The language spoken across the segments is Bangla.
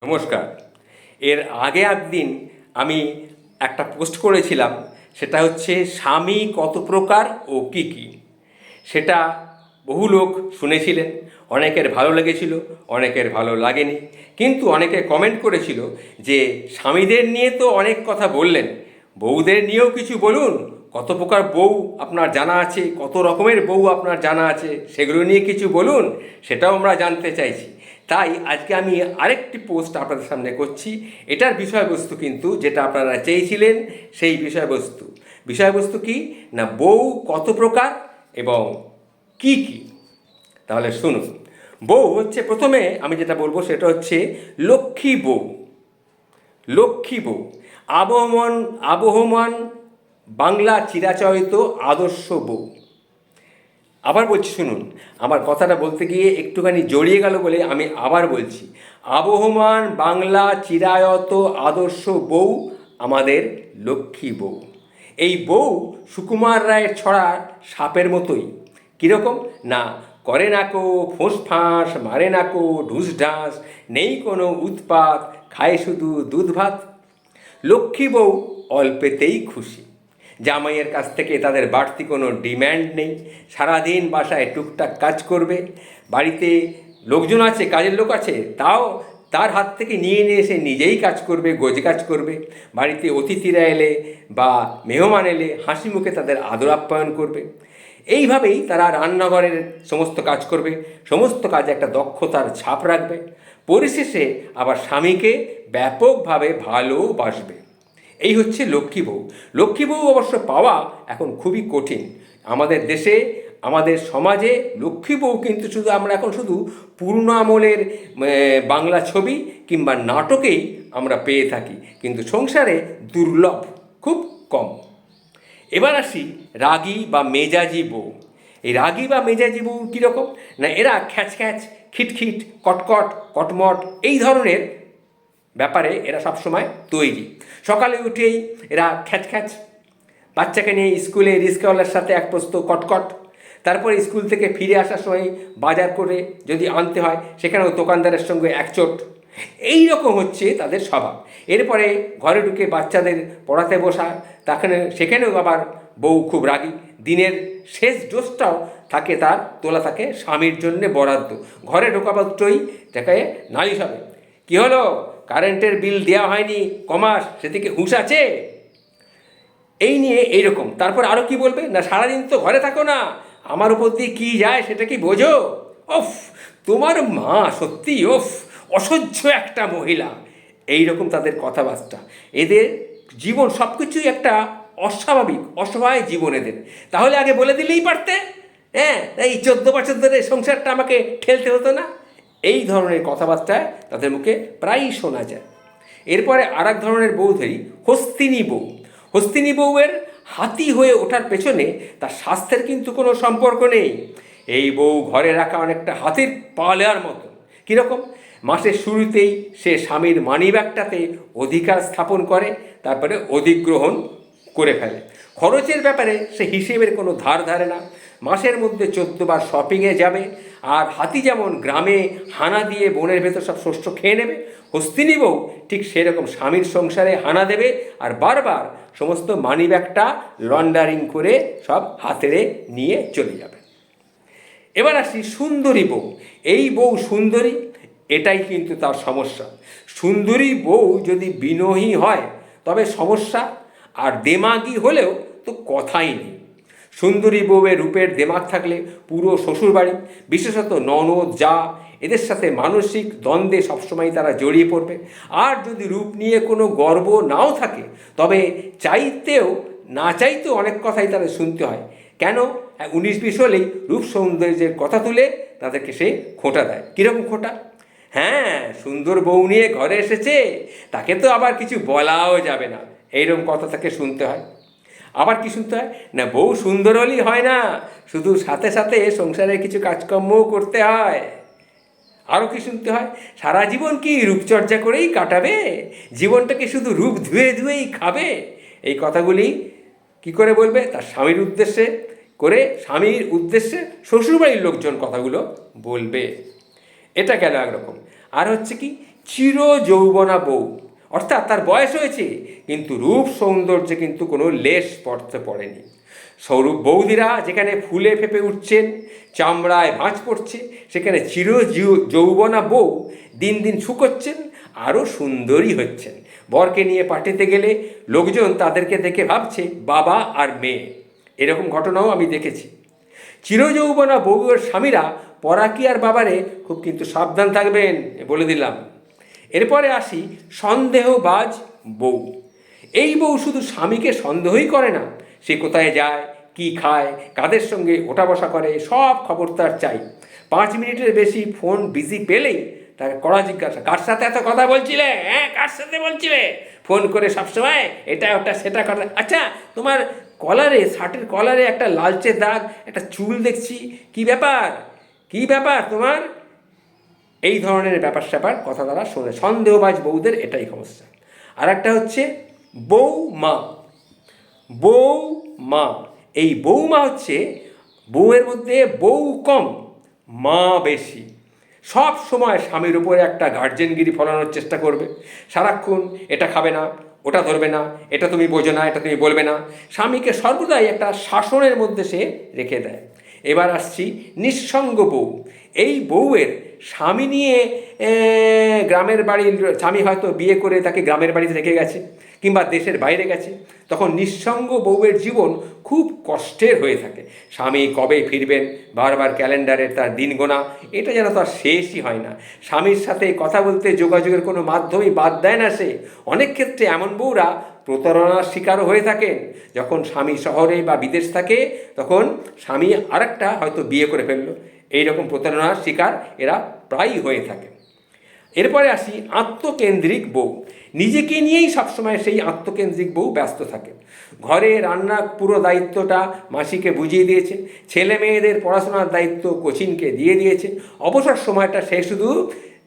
নমস্কার। এর আগে একদিন আমি একটা পোস্ট করেছিলাম, সেটা হচ্ছে স্বামী কত প্রকার ও কী কী। সেটা বহু লোক শুনেছিলেন, অনেকের ভালো লেগেছিল, অনেকের ভালো লাগেনি। কিন্তু অনেকে কমেন্ট করেছিল যে স্বামীদের নিয়ে তো অনেক কথা বললেন, বউদের নিয়েও কিছু বলুন। কত প্রকার বউ আপনার জানা আছে, কত রকমের বউ আপনার জানা আছে, সেগুলো নিয়ে কিছু বলুন, সেটাও আমরা জানতে চাইছি। তাই আজকে আমি আরেকটি পোস্ট আপনাদের সামনে করছি। এটার বিষয়বস্তু কিন্তু যেটা আপনারা চেয়েছিলেন, সেই বিষয়বস্তু। বিষয়বস্তু কি না, বউ কত প্রকার এবং কি কি। তাহলে শুনুন। বউ হচ্ছে, প্রথমে আমি যেটা বলবো সেটা হচ্ছে লক্ষ্মী বউ। লক্ষ্মী বউ আবহমান বাংলা চিরাচরিত আদর্শ বউ। আবার বলছি শুনুন, আমার কথাটা বলতে গিয়ে একটুখানি জড়িয়ে গেল বলে আমি আবার বলছি। আবহমান বাংলা চিরায়ত আদর্শ বউ আমাদের লক্ষ্মী বউ। এই বউ সুকুমার রায়ের ছড়া সাপের মতোই। কীরকম না, করে নাকো ফোঁস ফাঁস, মারে নাকো ঢুস ঢাস, নেই কোনো উৎপাত, খায় শুধু দুধ ভাত। লক্ষ্মী বউ অল্পেতেই খুশি। জামাইয়ের কাছ থেকে তাদের বাড়তি কোনো ডিম্যান্ড নেই। সারাদিন বাসায় টুকটাক কাজ করবে। বাড়িতে লোকজন আছে, কাজের লোক আছে, তাও তার হাত থেকে নিয়ে নিয়ে এসে নিজেই কাজ করবে, গোজ কাজ করবে। বাড়িতে অতিথিরা এলে বা মেহমান এলে হাসি মুখে তাদের আদর আপ্যায়ন করবে। এইভাবেই তারা রান্নাঘরের সমস্ত কাজ করবে, সমস্ত কাজে একটা দক্ষতার ছাপ রাখবে। পরিশেষে আবার স্বামীকে ব্যাপকভাবে ভালোবাসবে। এই হচ্ছে লক্ষ্মী বউ। লক্ষ্মী বউ অবশ্য পাওয়া এখন খুবই কঠিন আমাদের দেশে, আমাদের সমাজে। লক্ষ্মী বউ কিন্তু আমরা এখন শুধু পুরনো আমলের বাংলা ছবি কিংবা নাটকেই আমরা পেয়ে থাকি, কিন্তু সংসারে দুর্লভ, খুব কম। এবার আসি রাগী বা মেজাজি বউ। এই রাগী বা মেজাজি বউ কীরকম না, এরা খ্যাচ খ্যাচ, খিটখিট, কটকট, কটমট এই ধরনের ব্যাপারে এরা সবসময় তৈরি। সকালে উঠেই এরা খ্যাচ খ্যাচ, বাচ্চাকে নিয়ে স্কুলে রিস্কাওয়ালার সাথে এক প্রস্ত কটকট, তারপরে স্কুল থেকে ফিরে আসার সময় বাজার করে যদি আনতে হয় সেখানেও দোকানদারের সঙ্গে একচোট। এই রকম হচ্ছে তাদের স্বভাব। এরপরে ঘরে ঢুকে বাচ্চাদের পড়াতে বসা, সেখানেও আবার বউ খুব রাগী। দিনের শেষ ডোজটাও থাকে তার তোলা থাকে স্বামীর জন্যে বরাদ্দ। ঘরে ঢোকা মাত্রই তাকে নালিশ হবে, কী হলো, কারেন্টের বিল দেওয়া হয়নি কমাস, সেদিকে হুঁশ আছে, এই নিয়ে এইরকম। তারপর আরও কি বলবে না, সারাদিন তো ঘরে থাকো না, আমার উপর দিয়ে কী যায় সেটা কি বোঝো, ওফ তোমার মা সত্যি ওফ অসহ্য একটা মহিলা। এই রকম তাদের কথাবার্তা। এদের জীবন সব কিছুই একটা অস্বাভাবিক অসহায় জীবন এদের। তাহলে আগে বলে দিলেই পারতে, হ্যাঁ, এই 14 বছর ধরে সংসারটা আমাকে ঠেলতে হতো না। এই ধরনের কথাবার্তায় তাদের মুখে প্রায়ই শোনা যায়। এরপরে আর এক ধরনের বউ ধরি, হস্তিনী বউ। হস্তিনী বউয়ের হাতি হয়ে ওঠার পেছনে তার স্বাস্থ্যের কিন্তু কোনো সম্পর্ক নেই। এই বউ ঘরে রাখা অনেকটা হাতির পালেয়ার মতো। কীরকম, মাসের শুরুতেই সে স্বামীর মানিব্যাগটাতে অধিকার স্থাপন করে, তারপরে অধিগ্রহণ করে ফেলে। খরচের ব্যাপারে সে হিসেবের কোনো ধার ধারে না। মাসের মধ্যে 14 বার শপিংয়ে যাবে। আর হাতি যেমন গ্রামে হানা দিয়ে বনের ভেতর সব শস্য খেয়ে নেবে, হস্তিনী বউ ঠিক সেরকম স্বামীর সংসারে হানা দেবে আর বারবার সমস্ত মানিব্যাগটা লন্ডারিং করে সব হাতেরে নিয়ে চলে যাবে। এবার আসি সুন্দরী বউ। এই বউ সুন্দরী, এটাই কিন্তু তার সমস্যা। সুন্দরী বউ যদি বিনয়ী হয় তবে সমস্যা, আর দেমাগি হলেও তো কথাই নেই। সুন্দরী বউয়ের রূপের দেমাগ থাকলে পুরো শ্বশুরবাড়ি, বিশেষত ননদ যা, এদের সাথে মানসিক দ্বন্দ্বে সবসময় তারা জড়িয়ে পড়বে। আর যদি রূপ নিয়ে কোনো গর্ব নাও থাকে, তবে না চাইতেও অনেক কথাই তাদের শুনতে হয়। কেন, 19-20 হলেই রূপ সৌন্দর্যের কথা তুলে তাদেরকে সে খোঁটা দেয়। কীরকম খোঁটা, হ্যাঁ, সুন্দর বউ নিয়ে ঘরে এসেছে, তাকে তো আবার কিছু বলাও যাবে না, এইরকম কথা তাকে শুনতে হয়। আবার কি শুনতে হয় না, বউ সুন্দর হলেই হয় না, শুধু সাথে সাথে সংসারের কিছু কাজকর্মও করতে হয়। আরও কি শুনতে হয়, সারা জীবন কি রূপচর্চা করেই কাটাবে, জীবনটাকে শুধু রূপ ধুয়ে ধুয়েই খাবে। এই কথাগুলি কি করে বলবে, তার স্বামীর উদ্দেশ্যে করে, স্বামীর উদ্দেশ্যে শ্বশুরবাড়ির লোকজন কথাগুলো বলবে। এটা গেল একরকম। আর হচ্ছে কি, চির যৌবনা বউ, অর্থাৎ তার বয়স হয়েছে কিন্তু রূপ সৌন্দর্যে কিন্তু কোনো লেশ পড়তে পড়েনি। সৌরভ বৌদিরা যেখানে ফুলে ফেপে উঠছেন, চামড়ায় ভাঁজ পড়ছে, সেখানে চির যৌবনা বউ দিন দিন শুকোচ্ছেন, আরও সুন্দরী হচ্ছেন। বরকে নিয়ে পার্টিতে গেলে লোকজন তাদেরকে দেখে ভাবছে বাবা আর মেয়ে। এরকম ঘটনাও আমি দেখেছি। চিরযৌবনা বউয়ের স্বামীরা পরাকিয়ার বাবারে খুব কিন্তু সাবধান থাকবেন, বলে দিলাম। এরপরে আসি সন্দেহবাজ বউ। এই বউ শুধু স্বামীকে সন্দেহই করে না, সে কোথায় যায়, কি খায়, কাদের সঙ্গে ওঠা বসা করে, সব খবর তার চাই। 5 মিনিটের বেশি ফোন বিজি পেলেই তাকে কড়া জিজ্ঞাসা, কার সাথে এত কথা বলছিলে, হ্যাঁ কার সাথে বলছিলে, ফোন করে সবসময় এটা ওটা সেটা কথা। আচ্ছা, তোমার কলারে, শার্টের কলারে একটা লালচে দাগ, একটা চুল দেখছি, কি ব্যাপার, কি ব্যাপার তোমার? এই ধরনের ব্যাপার স্যাপার কথা তারা শোনে। সন্দেহবাজ বউদের এটাই সমস্যা। আর একটা হচ্ছে বৌমা। বৌমা, এই বৌমা হচ্ছে বউয়ের মধ্যে বউ কম, মা বেশি। সব সময় স্বামীর উপরে একটা গার্জেনগিরি ফলানোর চেষ্টা করবে। সারাক্ষণ এটা খাবে না, ওটা ধরবে না, এটা তুমি বোঝো না, এটা তুমি বলবে না। স্বামীকে সর্বদাই একটা শাসনের মধ্যে সে রেখে দেয়। এবার আসছি নিঃসঙ্গ বউ। এই বউয়ের স্বামী নিয়ে গ্রামের বাড়ির স্বামী হয়তো বিয়ে করে তাকে গ্রামের বাড়িতে রেখে গেছে কিংবা দেশের বাইরে গেছে, তখন নিঃসঙ্গ বউয়ের জীবন খুব কষ্টের হয়ে থাকে। স্বামী কবে ফিরবেন, বারবার ক্যালেন্ডারে তার দিন গোনা, এটা যেন তার শেষই হয় না। স্বামীর সাথে কথা বলতে যোগাযোগের কোনো মাধ্যমই বাদ দেয় না সে। অনেক ক্ষেত্রে এমন বউরা প্রতারণার শিকারও হয়ে থাকেন। যখন স্বামী শহরে বা বিদেশ থাকে, তখন স্বামী আরেকটা হয়তো বিয়ে করে ফেললো। এইরকম প্রতারণার শিকার এরা প্রায়ই হয়ে থাকে। এরপরে আসি আত্মকেন্দ্রিক বউ। নিজেকে নিয়েই সবসময় সেই আত্মকেন্দ্রিক বউ ব্যস্ত থাকে। ঘরে রান্নার পুরো দায়িত্বটা মাসিকে বুঝিয়ে দিয়েছে, ছেলে মেয়েদের পড়াশোনার দায়িত্ব কোচিনকে দিয়ে দিয়েছে। অবসর সময়টা সে শুধু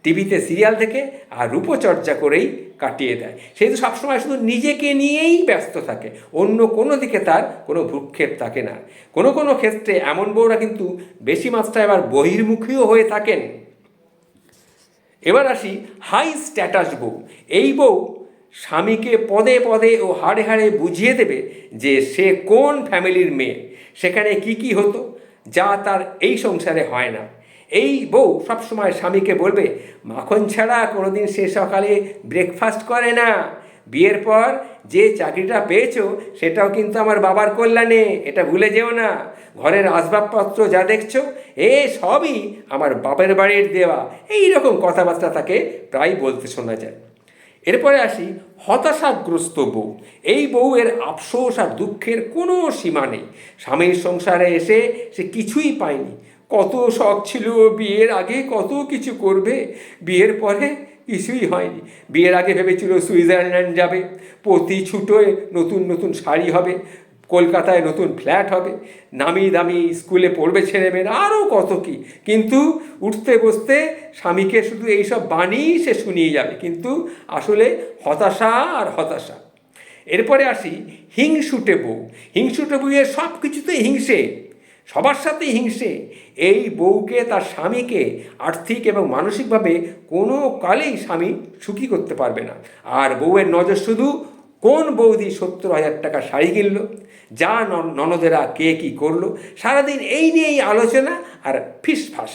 টিভিতে সিরিয়াল দেখে আর রূপচর্চা করেই কাটিয়ে দেয়। সে তো সবসময় শুধু নিজেকে নিয়েই ব্যস্ত থাকে, অন্য কোনো দিকে তার কোনো ভ্রুক্ষেপ থাকে না। কোনো কোনো ক্ষেত্রে এমন বউরা কিন্তু বেশি মাত্রায় আবার বহির্মুখীও হয়ে থাকেন। এবার আসি হাই স্ট্যাটাস বউ। এই বউ স্বামীকে পদে পদে ও হাড়ে হাড়ে বুঝিয়ে দেবে যে সে কোন ফ্যামিলির মেয়ে, সেখানে কি কি হতো যা তার এই সংসারে হয় না। এই বউ সবসময় স্বামীকে বলবে, মাখন ছাড়া কোনোদিন সে সকালে ব্রেকফাস্ট করে না, বিয়ের পর যে চাকরিটা পেয়েছো সেটাও কিন্তু আমার বাবার কল্যাণে, এটা ভুলে যেও না। ঘরের আসবাবপত্র যা দেখছো এ সবই আমার বাপের বাড়ির দেওয়া। এই রকম কথাবার্তা তাকে প্রায় বলতে শোনা যায়। এরপরে আসি হতাশাগ্রস্ত বউ। এই বউয়ের আফসোস আর দুঃখের কোনো সীমা নেই। স্বামীর সংসারে এসে সে কিছুই পায়নি। কত শখ ছিল বিয়ের আগে কত কিছু করবে, বিয়ের পরে কিছুই হয়নি। বিয়ের আগে ভেবেছিল সুইজারল্যান্ড যাবে, প্রতি ছুটোয় নতুন নতুন শাড়ি হবে, কলকাতায় নতুন ফ্ল্যাট হবে, নামি দামি স্কুলে পড়বে ছেলেমেয়েরা, আরও কত কি। কিন্তু উঠতে বসতে স্বামীকে শুধু এইসব বাণীই সে শুনিয়ে যাবে, কিন্তু আসলে হতাশা আর হতাশা। এরপরে আসি হিংসুটে বউ। হিংসুটে বউয়ের সব কিছুতেই হিংসে, সবার সাথেই হিংসে। এই বউকে তার স্বামীকে আর্থিক এবং মানসিকভাবে কোনো কালেই স্বামী সুখী করতে পারবে না। আর বউয়ের নজর শুধু কোন বৌদি 70,000 টাকা শাড়ি কিনল, যা ননদেরা কে কী করলো, সারাদিন এই নিয়েই আলোচনা আর ফিসফাস।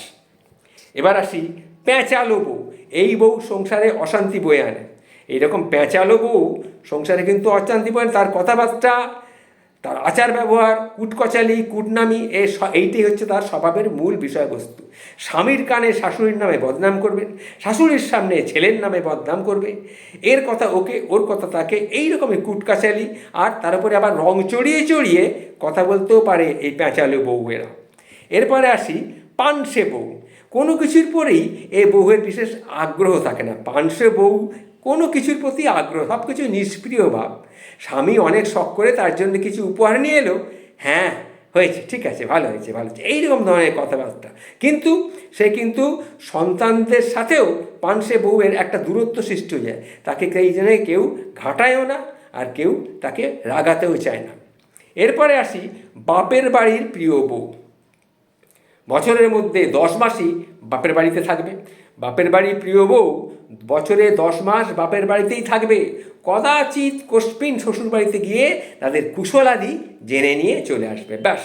এবার আসি প্যাঁচালো বউ। এই বউ সংসারে অশান্তি বয়ে আনে। এইরকম প্যাঁচালো বউ সংসারে কিন্তু অশান্তি বয়ে আনে। তার কথাবার্তা, তার আচার ব্যবহার, কুটকচালি, কুটনামি, এইটাই হচ্ছে তার স্বভাবের মূল বিষয়বস্তু। স্বামীর কানে শাশুড়ির নামে বদনাম করবে, শাশুড়ির সামনে ছেলের নামে বদনাম করবে, এর কথা ওকে, ওর কথা তাকে, এই রকমই কুটকাচালি। আর তার উপরে আবার রং চড়িয়ে চড়িয়ে কথা বলতেও পারে এই প্যাঁচালো বউয়েরা। এরপরে আসি পানসে বউ। কোনো কিছুর পরেই এই বউয়ের বিশেষ আগ্রহ থাকে না। পানসে বউ কোনো কিছুর প্রতি আগ্রহ, সব কিছু নিষ্প্রিয় ভাব। স্বামী অনেক শখ করে তার জন্য কিছু উপহার নিয়ে এলো, হ্যাঁ হয়েছে, ঠিক আছে, ভালো হয়েছে, ভালো হয়েছে, এইরকম ধরনের কথাবার্তা। কিন্তু সে কিন্তু সন্তানদের সাথেও পানসে বউয়ের একটা দূরত্ব সৃষ্টি হয়ে যায়। তাকে এই জন্য কেউ ঘাটায়ও না, আর কেউ তাকে রাগাতেও চায় না। এরপরে আসি বাপের বাড়ির প্রিয় বউ। বছরের মধ্যে 10 মাসই বাপের বাড়িতে থাকবে। বাপের বাড়ির প্রিয় বউ বছরে 10 মাস বাপের বাড়িতেই থাকবে, কদাচিৎ কোষ্পিন শ্বশুর বাড়িতে গিয়ে তাদের কুশলাদি জেনে নিয়ে চলে আসবে, ব্যাস।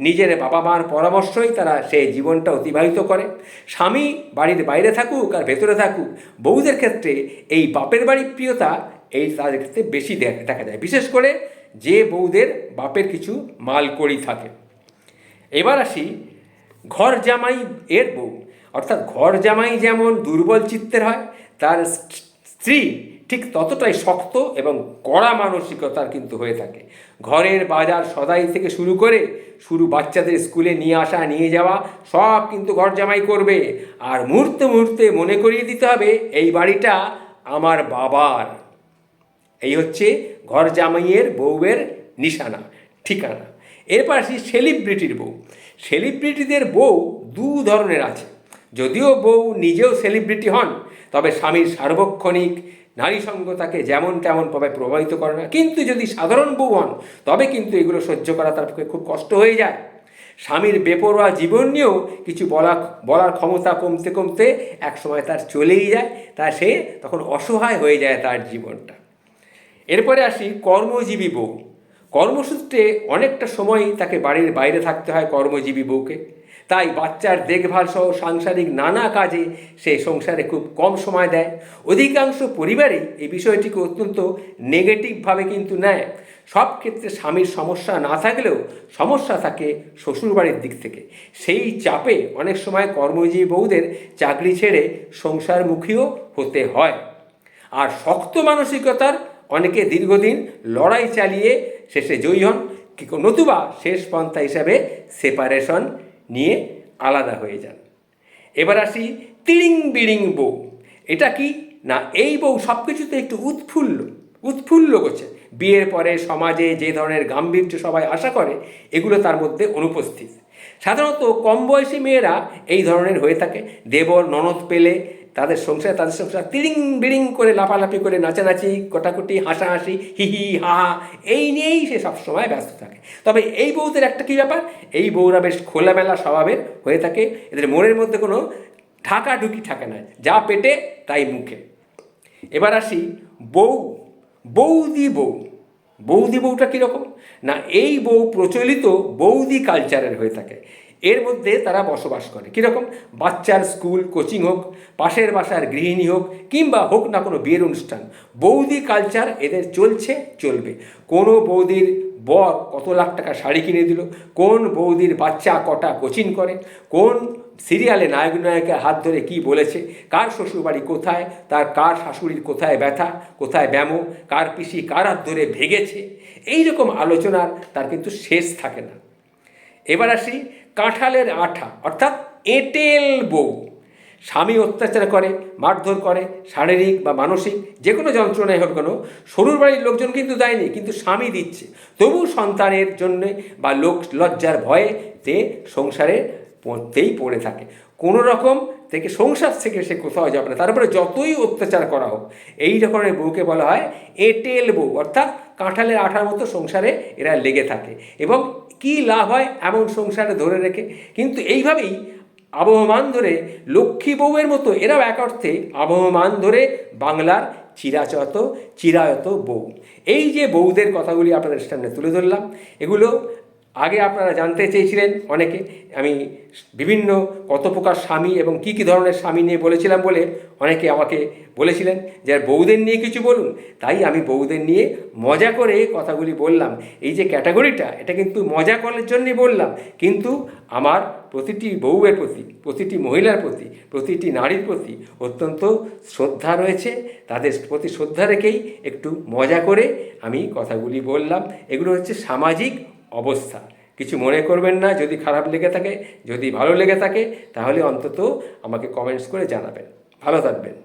নিজের বাবা মার পরামর্শই তারা সেই জীবনটা অতিবাহিত করে। স্বামী বাড়ির বাইরে থাকুক আর ভেতরে থাকুক, বউদের ক্ষেত্রে এই বাপের বাড়ির প্রিয়তা এই তাদের ক্ষেত্রে বেশি দেখা যায়, বিশেষ করে যে বউদের বাপের কিছু মালকড়ি থাকে। এবার আসি ঘর জামাই এর বউ, অর্থাৎ ঘর জামাই যেমন দুর্বল চিত্তের হয়, তার স্ত্রী ঠিক ততটাই শক্ত এবং কড়া মানসিকতার কিন্তু হয়ে থাকে। ঘরের বাজার সদাই থেকে শুরু করে বাচ্চাদের স্কুলে নিয়ে আসা নিয়ে যাওয়া সব কিন্তু ঘর জামাই করবে। আর মুহূর্তে মুহূর্তে মনে করিয়ে দিতে হবে এই বাড়িটা আমার বাবার। এই হচ্ছে ঘর জামাইয়ের বউয়ের নিশানা, ঠিকানা। এরপর আসি সেলিব্রিটির বউ। সেলিব্রিটিদের বউ দু ধরনের আছে। যদিও বউ নিজেও সেলিব্রিটি হন, তবে স্বামীর সার্বক্ষণিক নারী সঙ্গ তাকে যেমন তেমনভাবে প্রভাবিত করে না। কিন্তু যদি সাধারণ বউ হন, তবে কিন্তু এগুলো সহ্য করা তার পক্ষে খুব কষ্ট হয়ে যায়। স্বামীর বেপরোয়া জীবন নিয়েও কিছু বলার ক্ষমতা কমতে কমতে একসময় তার চলেই যায়, সে তখন অসহায় হয়ে যায় তার জীবনটা। এরপরে আসি কর্মজীবী বউ। কর্মসূত্রে অনেকটা সময় তাকে বাড়ির বাইরে থাকতে হয় কর্মজীবী বউকে, তাই বাচ্চার দেখভাল সহ সাংসারিক নানা কাজে সে সংসারে খুব কম সময় দেয়। অধিকাংশ পরিবারেই এই বিষয়টিকে অত্যন্ত নেগেটিভভাবে কিন্তু নেয়। সব ক্ষেত্রে স্বামীর সমস্যা না থাকলেও সমস্যা থাকে শ্বশুরবাড়ির দিক থেকে। সেই চাপে অনেক সময় কর্মজীবী বউদের চাকরি ছেড়ে সংসারমুখীও হতে হয়। আর শক্ত মানসিকতার অনেকে দীর্ঘদিন লড়াই চালিয়ে শেষে জয়ী হন, নতুবা শেষ পন্থা হিসাবে সেপারেশন নিয়ে আলাদা হয়ে যান। এবার আসি তিড়িং বিড়িং বউ। এটা কি না, এই বউ সব কিছুতে একটু উৎফুল্ল করছে। বিয়ের পরে সমাজে যে ধরনের গাম্ভীর্য সবাই আশা করে, এগুলো তার মধ্যে অনুপস্থিত। সাধারণত কম বয়সী মেয়েরা এই ধরনের হয়ে থাকে। দেবর ননদ পেলে তাদের সংসার তিড়িং বিড়িং করে লাফালাফি করে নাচানাচি কোটাকুটি হাসাহাসি হি হি হা হা এই নিয়েই সে সবসময় ব্যস্ত থাকে। তবে এই বউদের একটা কী ব্যাপার, এই বউরা বেশ খোলামেলা স্বভাবের হয়ে থাকে। এদের মনের মধ্যে কোনো ঢাকাঢুকি থাকে না, যা পেটে তাই মুখে। এবার আসি বৌদি বউটা কীরকম না, এই বউ প্রচলিত বৌদি কালচারের হয়ে থাকে। এর মধ্যে তারা বসবাস করে কীরকম, বাচ্চার স্কুল কোচিং হোক, পাশের বাসার গৃহিণী হোক, কিংবা হোক না কোনো বিয়ের অনুষ্ঠান, বৌদি কালচার এদের চলবে। কোনো বৌদির বর কত লাখ টাকা শাড়ি কিনে দিল, কোন বৌদির বাচ্চা কটা কোচিং করে, কোন সিরিয়ালে নায়ক নায়িকার হাত ধরে কি বলেছে, কার শ্বশুরবাড়ি কোথায়, কার শাশুড়ির কোথায় ব্যথা কোথায় ব্যামো, কার পিসি কার হাত ধরে ভেগেছে, এইরকম আলোচনার তার কিন্তু শেষ থাকে না। এবার আসি কাঁঠালের আঠা অর্থাৎ এঁটেল বউ। স্বামী অত্যাচার করে, মারধর করে, শারীরিক বা মানসিক যে কোনো যন্ত্রণায় হোক কেন, শ্বশুর বাড়ির লোকজন কিন্তু দেয়নি, কিন্তু স্বামী দিচ্ছে। তবু সন্তানের জন্যে বা লজ্জার ভয়ে সংসারে পড়ে থাকে। কোনো রকম থেকে সংসার থেকে সে কোথাও যাবে না, তারপরে যতই অত্যাচার করা হোক। এই রকমের বউকে বলা হয় এঁটেল বউ, অর্থাৎ কাঁঠালের আঠার মতো সংসারে এরা লেগে থাকে। এবং কি লাভ হয় এমন সংসারে ধরে রেখে? কিন্তু এইভাবেই আবহমান ধরে লক্ষ্মী বউয়ের মতো এরাও এক অর্থে আবহমান ধরে বাংলার চিরায়ত বউ। এই যে বউদের কথাগুলি আপনাদের সামনে তুলে ধরলাম, এগুলো আগে আপনারা জানতে চেয়েছিলেন অনেকে। আমি বিভিন্ন কত প্রকার স্বামী এবং কী কী ধরনের স্বামী নিয়ে বলেছিলাম বলে অনেকে আমাকে বলেছিলেন যে বউদের নিয়ে কিছু বলুন। তাই আমি বউদের নিয়ে মজা করে কথাগুলি বললাম। এই যে ক্যাটাগরিটা, এটা কিন্তু মজা করার জন্যই বললাম, কিন্তু আমার প্রতিটি বউয়ের প্রতি, প্রতিটি মহিলার প্রতি, প্রতিটি নারীর প্রতি অত্যন্ত শ্রদ্ধা রয়েছে। তাদের প্রতি শ্রদ্ধা রেখেই একটু মজা করে আমি কথাগুলি বললাম। এগুলো হচ্ছে সামাজিক অবস্থা। কিছু মনে করবেন না যদি খারাপ লেগে থাকে। যদি ভালো লেগে থাকে তাহলে অন্তত আমাকে কমেন্টস করে জানাবেন। ভালো থাকবেন।